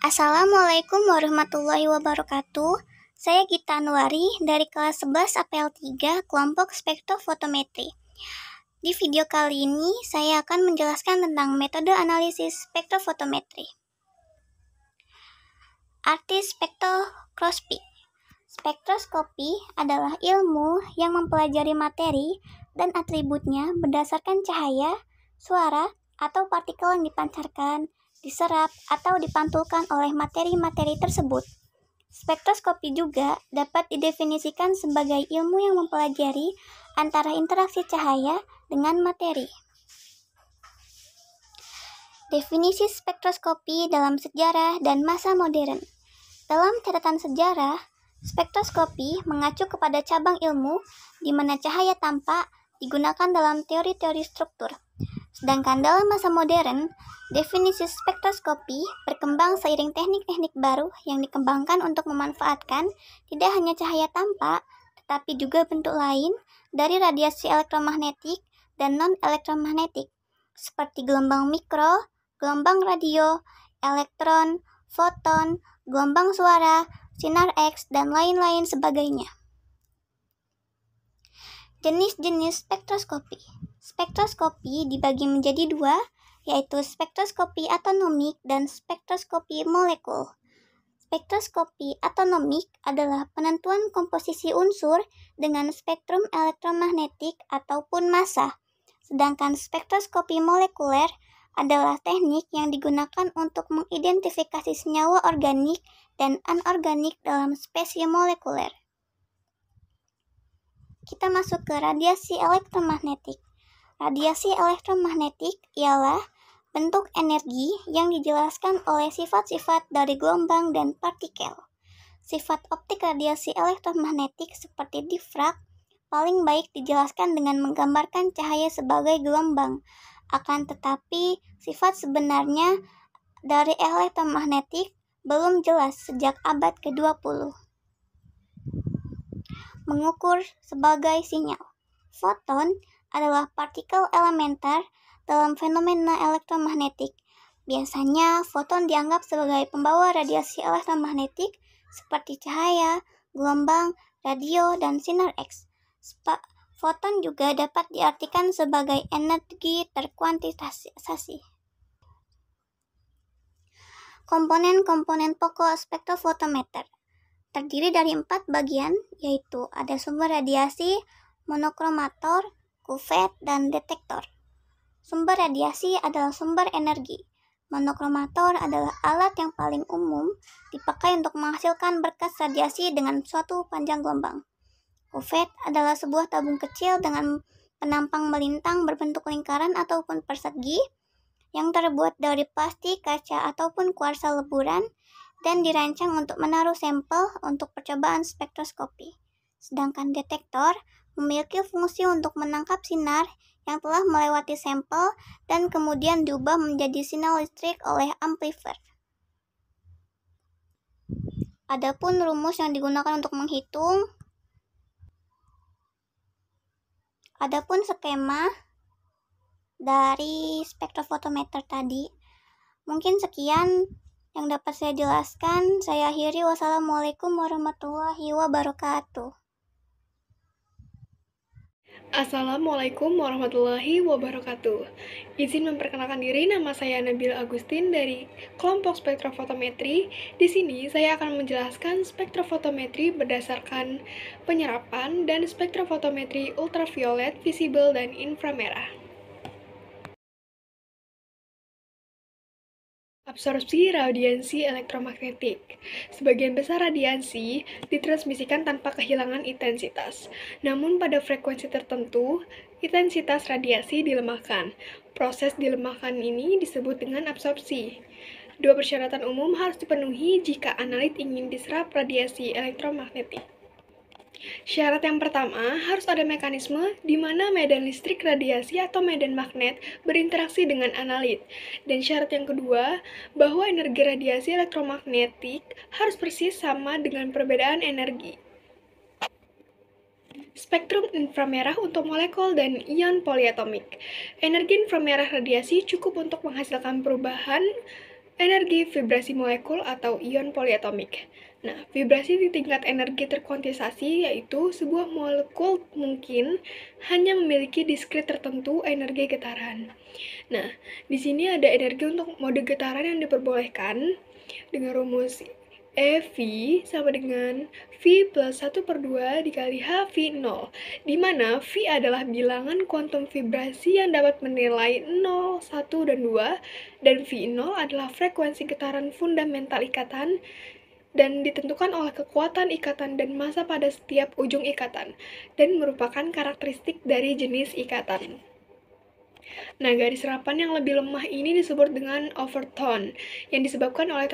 Assalamualaikum warahmatullahi wabarakatuh. Saya Gita Anwari dari kelas 11 APL 3 kelompok spektrofotometri. Di video kali ini saya akan menjelaskan tentang metode analisis spektrofotometri. Arti spektroskopi. Spektroskopi adalah ilmu yang mempelajari materi dan atributnya berdasarkan cahaya, suara, atau partikel yang dipancarkan, diserap, atau dipantulkan oleh materi-materi tersebut. Spektroskopi juga dapat didefinisikan sebagai ilmu yang mempelajari antara interaksi cahaya dengan materi. Definisi spektroskopi dalam sejarah dan masa modern. Dalam catatan sejarah, spektroskopi mengacu kepada cabang ilmu di mana cahaya tampak digunakan dalam teori-teori struktur. Sedangkan dalam masa modern, definisi spektroskopi berkembang seiring teknik-teknik baru yang dikembangkan untuk memanfaatkan tidak hanya cahaya tampak, tetapi juga bentuk lain dari radiasi elektromagnetik dan non-elektromagnetik, seperti gelombang mikro, gelombang radio, elektron, foton, gelombang suara, sinar X, dan lain-lain sebagainya. Jenis-jenis spektroskopi. Spektroskopi dibagi menjadi dua, yaitu spektroskopi atomik dan spektroskopi molekul. Spektroskopi atomik adalah penentuan komposisi unsur dengan spektrum elektromagnetik ataupun massa, sedangkan spektroskopi molekuler adalah teknik yang digunakan untuk mengidentifikasi senyawa organik dan anorganik dalam spesies molekuler. Kita masuk ke radiasi elektromagnetik. Radiasi elektromagnetik ialah bentuk energi yang dijelaskan oleh sifat-sifat dari gelombang dan partikel. Sifat optik radiasi elektromagnetik seperti difrak paling baik dijelaskan dengan menggambarkan cahaya sebagai gelombang. Akan tetapi, sifat sebenarnya dari elektromagnetik belum jelas sejak abad ke-20. Mengukur sebagai sinyal. Foton adalah partikel elementer dalam fenomena elektromagnetik. Biasanya, foton dianggap sebagai pembawa radiasi elektromagnetik seperti cahaya, gelombang, radio, dan sinar X. Foton juga dapat diartikan sebagai energi terkuantitasasi. Komponen-komponen pokok spektrofotometer terdiri dari 4 bagian, yaitu ada sumber radiasi, monokromator, kuvet, dan detektor. Sumber radiasi adalah sumber energi. Monokromator adalah alat yang paling umum dipakai untuk menghasilkan berkas radiasi dengan suatu panjang gelombang. Kuvet adalah sebuah tabung kecil dengan penampang melintang berbentuk lingkaran ataupun persegi yang terbuat dari plastik, kaca, ataupun kuarsa leburan dan dirancang untuk menaruh sampel untuk percobaan spektroskopi. Sedangkan detektor memiliki fungsi untuk menangkap sinar yang telah melewati sampel dan kemudian diubah menjadi sinyal listrik oleh amplifier. Adapun rumus yang digunakan untuk menghitung, adapun skema dari spektrofotometer tadi. Mungkin sekian yang dapat saya jelaskan. Saya akhiri. Wassalamualaikum warahmatullahi wabarakatuh. Assalamualaikum warahmatullahi wabarakatuh. Izin memperkenalkan diri, nama saya Nabil Agustin dari kelompok spektrofotometri. Di sini saya akan menjelaskan spektrofotometri berdasarkan penyerapan dan spektrofotometri ultraviolet, visible, dan inframerah. Absorpsi radiasi elektromagnetik. Sebagian besar radiasi ditransmisikan tanpa kehilangan intensitas. Namun pada frekuensi tertentu, intensitas radiasi dilemahkan. Proses dilemahkan ini disebut dengan absorpsi. Dua persyaratan umum harus dipenuhi jika analit ingin diserap radiasi elektromagnetik. Syarat yang pertama, harus ada mekanisme di mana medan listrik radiasi atau medan magnet berinteraksi dengan analit. Dan syarat yang kedua, bahwa energi radiasi elektromagnetik harus persis sama dengan perbedaan energi. Spektrum inframerah untuk molekul dan ion poliatomik. Energi inframerah radiasi cukup untuk menghasilkan perubahan Energi vibrasi molekul atau ion poliatomik. Nah, vibrasi di tingkat energi terkuantisasi yaitu sebuah molekul mungkin hanya memiliki diskrit tertentu energi getaran. Nah, di sini ada energi untuk mode getaran yang diperbolehkan dengan rumus EV sama dengan V plus 1/2 dikali HV0, di mana V adalah bilangan kuantum vibrasi yang dapat menilai 0, 1, dan 2, dan V0 adalah frekuensi getaran fundamental ikatan dan ditentukan oleh kekuatan ikatan dan massa pada setiap ujung ikatan, dan merupakan karakteristik dari jenis ikatan. Nah, garis serapan yang lebih lemah ini disebut dengan overtone, yang disebabkan oleh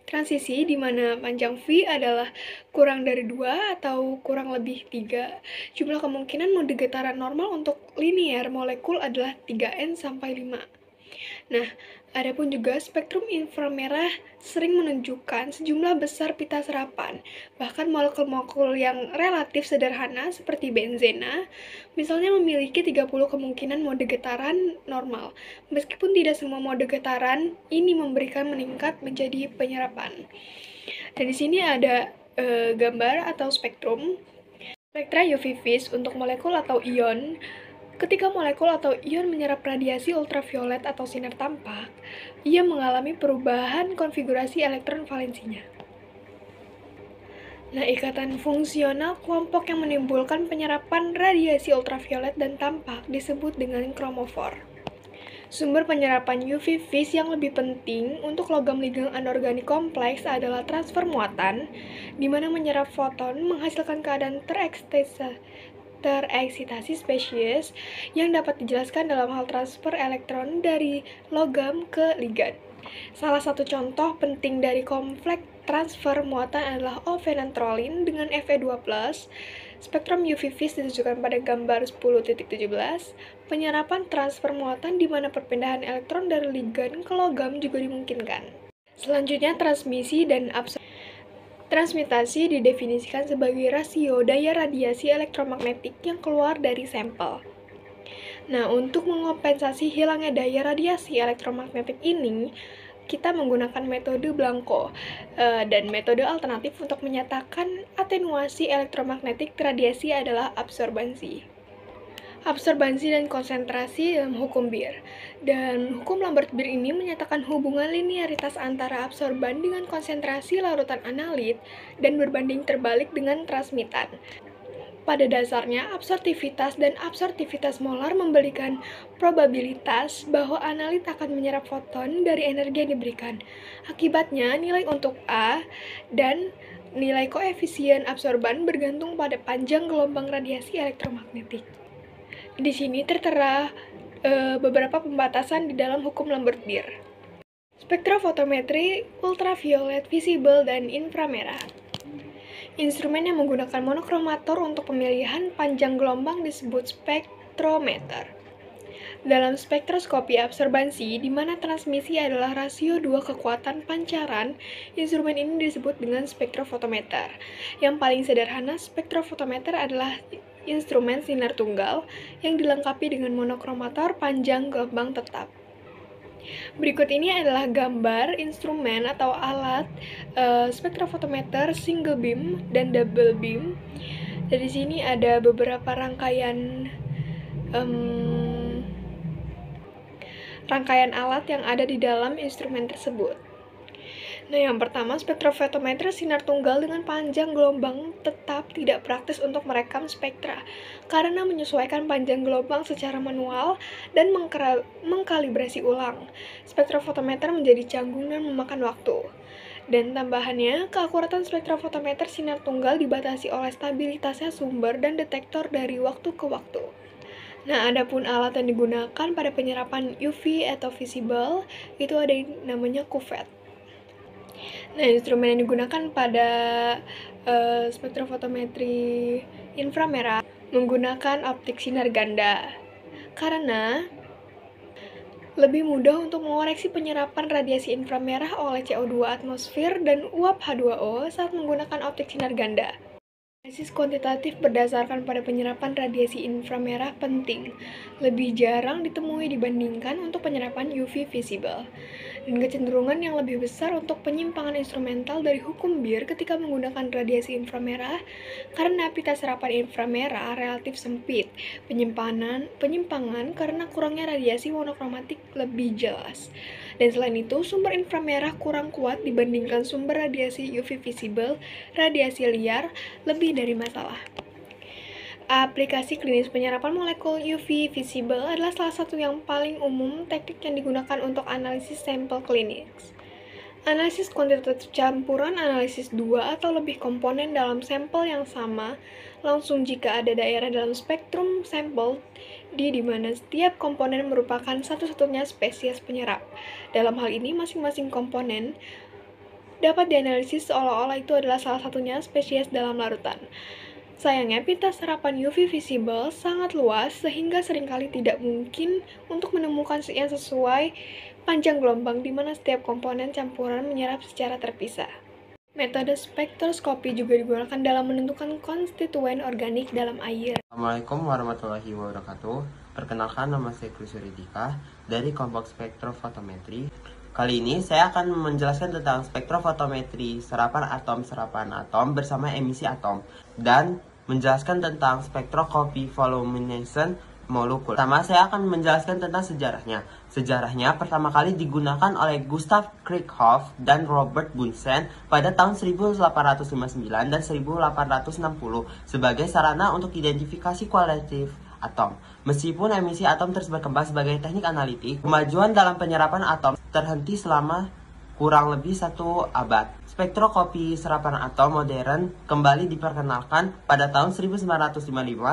transisi di mana panjang V adalah kurang dari 2 atau kurang lebih 3. Jumlah kemungkinan mode getaran normal untuk linear molekul adalah 3N sampai 5. Nah, adapun juga spektrum inframerah sering menunjukkan sejumlah besar pita serapan. Bahkan molekul-molekul yang relatif sederhana seperti benzena, misalnya memiliki 30 kemungkinan mode getaran normal. Meskipun tidak semua mode getaran ini memberikan meningkat menjadi penyerapan. Dan di sini ada gambar atau spektrum. Spektra UV vis untuk molekul atau ion. Ketika molekul atau ion menyerap radiasi ultraviolet atau sinar tampak, ia mengalami perubahan konfigurasi elektron valensinya. Nah, ikatan fungsional kelompok yang menimbulkan penyerapan radiasi ultraviolet dan tampak disebut dengan kromofor. Sumber penyerapan UV vis yang lebih penting untuk logam linggang anorganik kompleks adalah transfer muatan, di mana menyerap foton menghasilkan keadaan tereksitasi spesies yang dapat dijelaskan dalam hal transfer elektron dari logam ke ligan. Salah satu contoh penting dari kompleks transfer muatan adalah ovenantrolin dengan Fe2+. Spektrum UV vis ditunjukkan pada gambar 10.17. Penyerapan transfer muatan di mana perpindahan elektron dari ligan ke logam juga dimungkinkan. Selanjutnya, transmisi dan absorpsi. Transmitasi didefinisikan sebagai rasio daya radiasi elektromagnetik yang keluar dari sampel. Nah, untuk mengompensasi hilangnya daya radiasi elektromagnetik ini, kita menggunakan metode Blanco dan metode alternatif untuk menyatakan atenuasi elektromagnetik radiasi adalah absorbansi. Absorbansi dan konsentrasi dalam hukum Beer. Dan hukum Lambert-Beer ini menyatakan hubungan linearitas antara absorban dengan konsentrasi larutan analit dan berbanding terbalik dengan transmitan. Pada dasarnya, absorptivitas dan absorptivitas molar memberikan probabilitas bahwa analit akan menyerap foton dari energi yang diberikan. Akibatnya, nilai untuk A dan nilai koefisien absorban bergantung pada panjang gelombang radiasi elektromagnetik. Di sini tertera beberapa pembatasan di dalam hukum Lambert-Beer. Spektrofotometri, ultraviolet, visible, dan inframerah. Instrumen yang menggunakan monokromator untuk pemilihan panjang gelombang disebut spektrometer. Dalam spektroskopi absorbansi, di mana transmisi adalah rasio 2 kekuatan pancaran, instrumen ini disebut dengan spektrofotometer. Yang paling sederhana, spektrofotometer adalah instrumen sinar tunggal yang dilengkapi dengan monokromator panjang gelombang tetap. Berikut ini adalah gambar instrumen atau alat spektrofotometer single beam dan double beam. Dari sini ada beberapa rangkaian alat yang ada di dalam instrumen tersebut. Nah, yang pertama, spektrofotometer sinar tunggal dengan panjang gelombang tetap tidak praktis untuk merekam spektra karena menyesuaikan panjang gelombang secara manual dan mengkalibrasi ulang. Spektrofotometer menjadi canggung dan memakan waktu. Dan tambahannya, keakuratan spektrofotometer sinar tunggal dibatasi oleh stabilitasnya sumber dan detektor dari waktu ke waktu. Nah, adapun alat yang digunakan pada penyerapan UV atau visible itu ada yang namanya cuvette. Nah, instrumen yang digunakan pada spektrofotometri inframerah menggunakan optik sinar ganda karena lebih mudah untuk mengoreksi penyerapan radiasi inframerah oleh CO2 atmosfer dan uap H2O saat menggunakan optik sinar ganda. Analisis kuantitatif berdasarkan pada penyerapan radiasi inframerah penting, lebih jarang ditemui dibandingkan untuk penyerapan UV visible. dan kecenderungan yang lebih besar untuk penyimpangan instrumental dari hukum Bir ketika menggunakan radiasi inframerah karena pita serapan inframerah relatif sempit, penyimpangan karena kurangnya radiasi monokromatik lebih jelas. Dan selain itu, sumber inframerah kurang kuat dibandingkan sumber radiasi UV visible, radiasi liar, lebih dari masalah. Aplikasi klinis penyerapan molekul UV visible adalah salah satu yang paling umum teknik yang digunakan untuk analisis sampel klinis. Analisis kuantitatif campuran analisis 2 atau lebih komponen dalam sampel yang sama, langsung jika ada daerah dalam spektrum sampel di mana setiap komponen merupakan satu-satunya spesies penyerap. Dalam hal ini, masing-masing komponen dapat dianalisis seolah-olah itu adalah salah satunya spesies dalam larutan. Sayangnya, pita serapan UV visible sangat luas sehingga seringkali tidak mungkin untuk menemukan yang sesuai panjang gelombang di mana setiap komponen campuran menyerap secara terpisah. Metode spektroskopi juga digunakan dalam menentukan konstituen organik dalam air. Assalamualaikum warahmatullahi wabarakatuh. Perkenalkan, nama saya Krisy Ridika dari kelompok spektrofotometri. Kali ini saya akan menjelaskan tentang spektrofotometri serapan atom bersama emisi atom dan menjelaskan tentang spektroskopi voluminescent molekul. Pertama, saya akan menjelaskan tentang sejarahnya. Sejarahnya pertama kali digunakan oleh Gustav Kirchhoff dan Robert Bunsen pada tahun 1859 dan 1860 sebagai sarana untuk identifikasi kualitatif atom. Meskipun emisi atom terus berkembang sebagai teknik analitik, kemajuan dalam penyerapan atom terhenti selama kurang lebih 1 abad. Spektroskopi serapan atom modern kembali diperkenalkan pada tahun 1955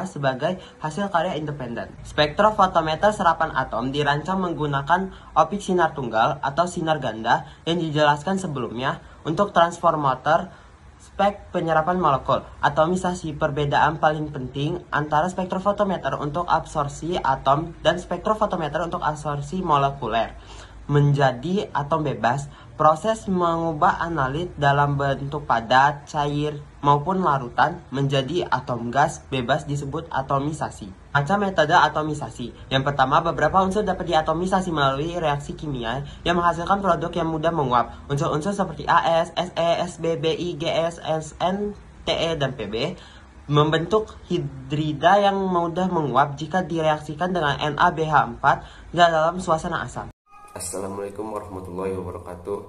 sebagai hasil karya independen. Spektrofotometer serapan atom dirancang menggunakan optik sinar tunggal atau sinar ganda yang dijelaskan sebelumnya untuk transformator spek penyerapan molekul. Atomisasi perbedaan paling penting antara spektrofotometer untuk absorpsi atom dan spektrofotometer untuk absorpsi molekuler menjadi atom bebas. Proses mengubah analit dalam bentuk padat, cair, maupun larutan menjadi atom gas bebas disebut atomisasi. Macam metode atomisasi. Yang pertama, beberapa unsur dapat diatomisasi melalui reaksi kimia yang menghasilkan produk yang mudah menguap. Unsur-unsur seperti AS, SE, SB, BI, GS, SN, TE, dan PB membentuk hidrida yang mudah menguap jika direaksikan dengan NaBH4 dalam suasana asam. Assalamualaikum warahmatullahi wabarakatuh.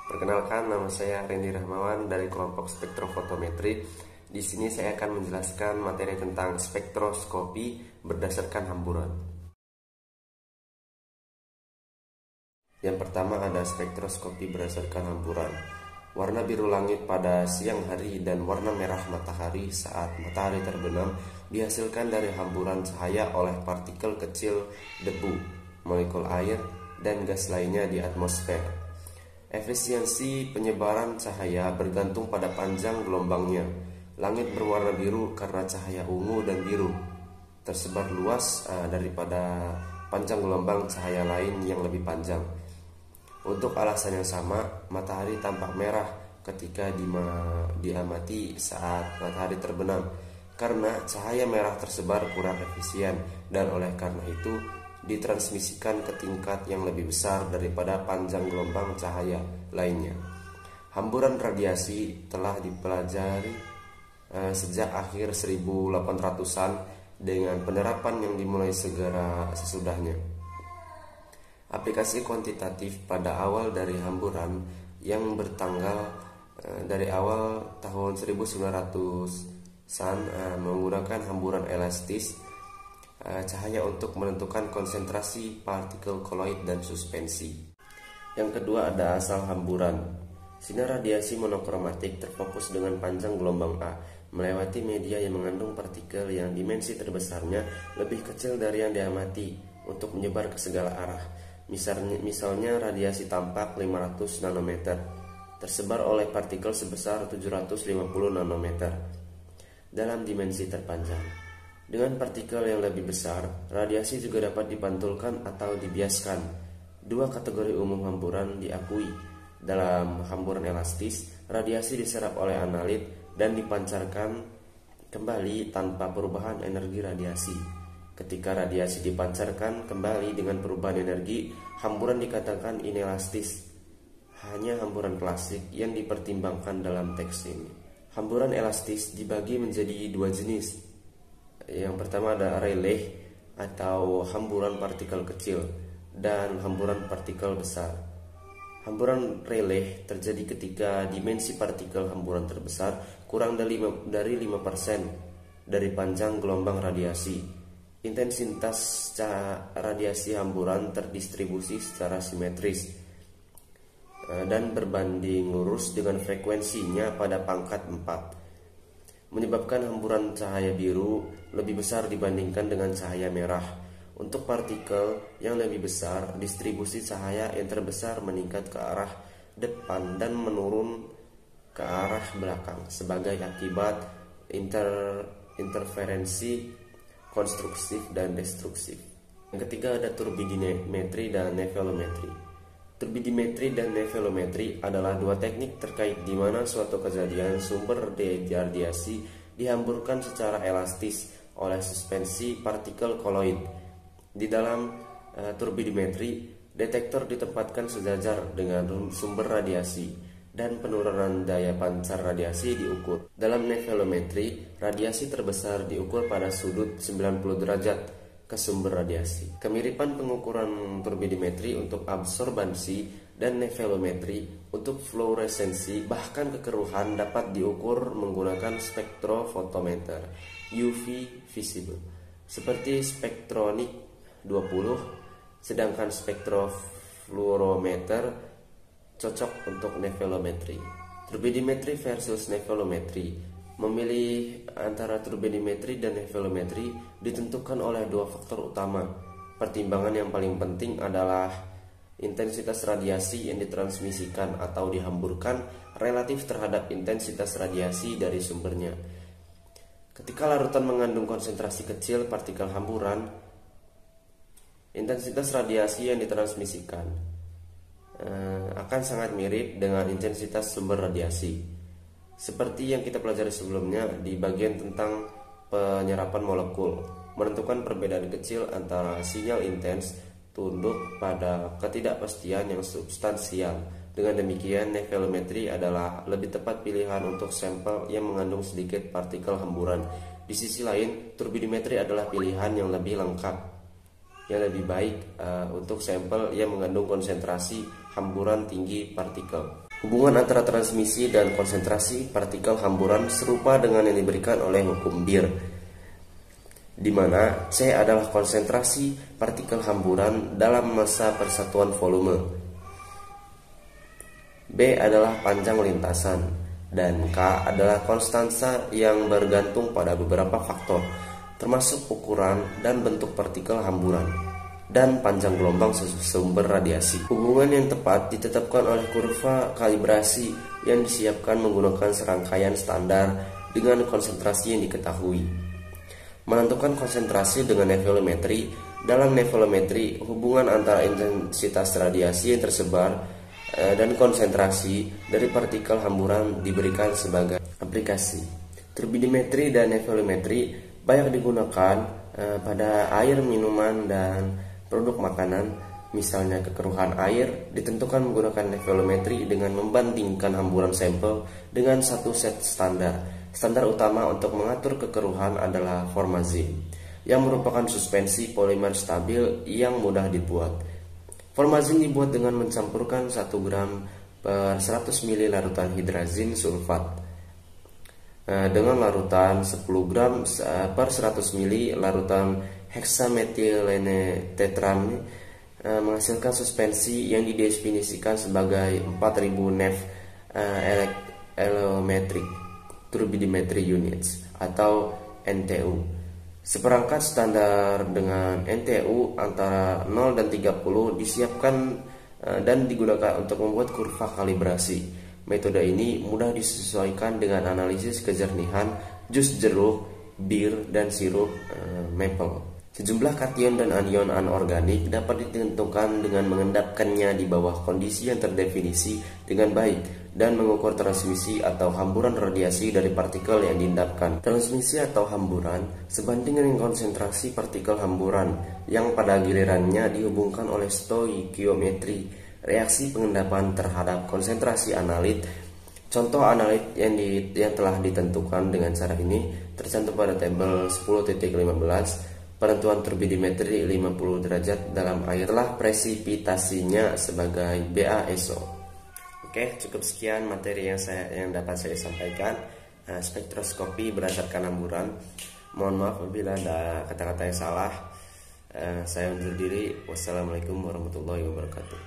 Perkenalkan, nama saya Randy Rahmawan dari kelompok spektrofotometri. Di sini saya akan menjelaskan materi tentang spektroskopi berdasarkan hamburan. Yang pertama ada spektroskopi berdasarkan hamburan. Warna biru langit pada siang hari dan warna merah matahari saat matahari terbenam dihasilkan dari hamburan cahaya oleh partikel kecil debu, molekul air, dan gas lainnya di atmosfer. Efisiensi penyebaran cahaya bergantung pada panjang gelombangnya. Langit berwarna biru karena cahaya ungu dan biru tersebar luas daripada panjang gelombang cahaya lain yang lebih panjang. Untuk alasan yang sama, matahari tampak merah ketika diamati saat matahari terbenam karena cahaya merah tersebar kurang efisien dan oleh karena itu ditransmisikan ke tingkat yang lebih besar daripada panjang gelombang cahaya lainnya. Hamburan radiasi telah dipelajari sejak akhir 1800-an dengan penerapan yang dimulai segera sesudahnya. Aplikasi kuantitatif pada awal dari hamburan yang bertanggal dari awal tahun 1900-an menggunakan hamburan elastis cahaya untuk menentukan konsentrasi partikel koloid dan suspensi. Yang kedua ada asal hamburan. Sinar radiasi monokromatik terfokus dengan panjang gelombang A melewati media yang mengandung partikel yang dimensi terbesarnya lebih kecil dari yang diamati untuk menyebar ke segala arah. Misalnya radiasi tampak 500 nanometer tersebar oleh partikel sebesar 750 nanometer dalam dimensi terpanjang. Dengan partikel yang lebih besar, radiasi juga dapat dipantulkan atau dibiaskan. Dua kategori umum hamburan diakui. Dalam hamburan elastis, radiasi diserap oleh analit dan dipancarkan kembali tanpa perubahan energi radiasi. Ketika radiasi dipancarkan kembali dengan perubahan energi, hamburan dikatakan inelastis. Hanya hamburan klasik yang dipertimbangkan dalam teks ini. Hamburan elastis dibagi menjadi dua jenis. Yang pertama ada Rayleigh atau hamburan partikel kecil dan hamburan partikel besar. Hamburan Rayleigh terjadi ketika dimensi partikel hamburan terbesar kurang dari 5% dari panjang gelombang radiasi. Intensitas radiasi hamburan terdistribusi secara simetris dan berbanding lurus dengan frekuensinya pada pangkat 4, menyebabkan hamburan cahaya biru lebih besar dibandingkan dengan cahaya merah. Untuk partikel yang lebih besar, distribusi cahaya yang terbesar meningkat ke arah depan dan menurun ke arah belakang sebagai akibat interferensi konstruktif dan destruktif. Yang ketiga ada turbidimetri dan nevelometri. Turbidimetri dan nevelometri adalah dua teknik terkait di mana suatu kejadian sumber radiasi dihamburkan secara elastis oleh suspensi partikel koloid. Di dalam turbidimetri, detektor ditempatkan sejajar dengan sumber radiasi dan penurunan daya pancar radiasi diukur. Dalam nevelometri, radiasi terbesar diukur pada sudut 90 derajat ke sumber radiasi. Kemiripan pengukuran turbidimetri untuk absorbansi dan nevelometri untuk fluoresensi bahkan kekeruhan dapat diukur menggunakan spektrofotometer UV visible seperti spektronik 20, sedangkan spektrofluorometer cocok untuk nevelometri. Turbidimetri versus nevelometri. Memilih antara turbidimetri dan nevelometri ditentukan oleh dua faktor utama. Pertimbangan yang paling penting adalah intensitas radiasi yang ditransmisikan atau dihamburkan relatif terhadap intensitas radiasi dari sumbernya. Ketika larutan mengandung konsentrasi kecil partikel hamburan, intensitas radiasi yang ditransmisikan akan sangat mirip dengan intensitas sumber radiasi. Seperti yang kita pelajari sebelumnya di bagian tentang penyerapan molekul, menentukan perbedaan kecil antara sinyal intens tunduk pada ketidakpastian yang substansial. Dengan demikian, nevelometri adalah lebih tepat pilihan untuk sampel yang mengandung sedikit partikel hamburan. Di sisi lain, turbidimetri adalah pilihan yang lebih lengkap, yang lebih baik untuk sampel yang mengandung konsentrasi hamburan tinggi partikel. Hubungan antara transmisi dan konsentrasi partikel hamburan serupa dengan yang diberikan oleh hukum Beer, di mana C adalah konsentrasi partikel hamburan dalam massa persatuan volume, B adalah panjang lintasan, dan K adalah konstansa yang bergantung pada beberapa faktor, termasuk ukuran dan bentuk partikel hamburan dan panjang gelombang sumber radiasi. Hubungan yang tepat ditetapkan oleh kurva kalibrasi yang disiapkan menggunakan serangkaian standar dengan konsentrasi yang diketahui. Menentukan konsentrasi dengan nevelometri. Dalam nevelometri, hubungan antara intensitas radiasi yang tersebar dan konsentrasi dari partikel hamburan diberikan sebagai aplikasi. Turbidimetri dan nevelometri banyak digunakan pada air minuman dan produk makanan. Misalnya kekeruhan air ditentukan menggunakan nevelometri dengan membandingkan hamburan sampel dengan satu set standar. Standar utama untuk mengatur kekeruhan adalah formazin, yang merupakan suspensi polimer stabil yang mudah dibuat. Formazin dibuat dengan mencampurkan 1 gram per 100 ml larutan hidrazin sulfat dengan larutan 10 gram per 100 ml larutan heksametilene tetran, menghasilkan suspensi yang didefinisikan sebagai 4000 nef allometric turbidimetry units atau NTU. Seperangkat standar dengan NTU antara 0 dan 30 disiapkan dan digunakan untuk membuat kurva kalibrasi. Metode ini mudah disesuaikan dengan analisis kejernihan jus jeruk, bir, dan sirup maple. Sejumlah kation dan anion anorganik dapat ditentukan dengan mengendapkannya di bawah kondisi yang terdefinisi dengan baik dan mengukur transmisi atau hamburan radiasi dari partikel yang diendapkan. Transmisi atau hamburan sebanding dengan konsentrasi partikel hamburan yang pada gilirannya dihubungkan oleh stoikiometri, reaksi pengendapan terhadap konsentrasi analit. Contoh analit yang telah ditentukan dengan cara ini tercantum pada tabel 10.15. Penentuan turbidimetri 50 derajat dalam air telah presipitasinya sebagai BASO. Oke, cukup sekian materi yang dapat saya sampaikan. Spektroskopi berdasarkan hamburan. Mohon maaf apabila ada kata-kata yang salah. Saya undur diri. Wassalamualaikum warahmatullahi wabarakatuh.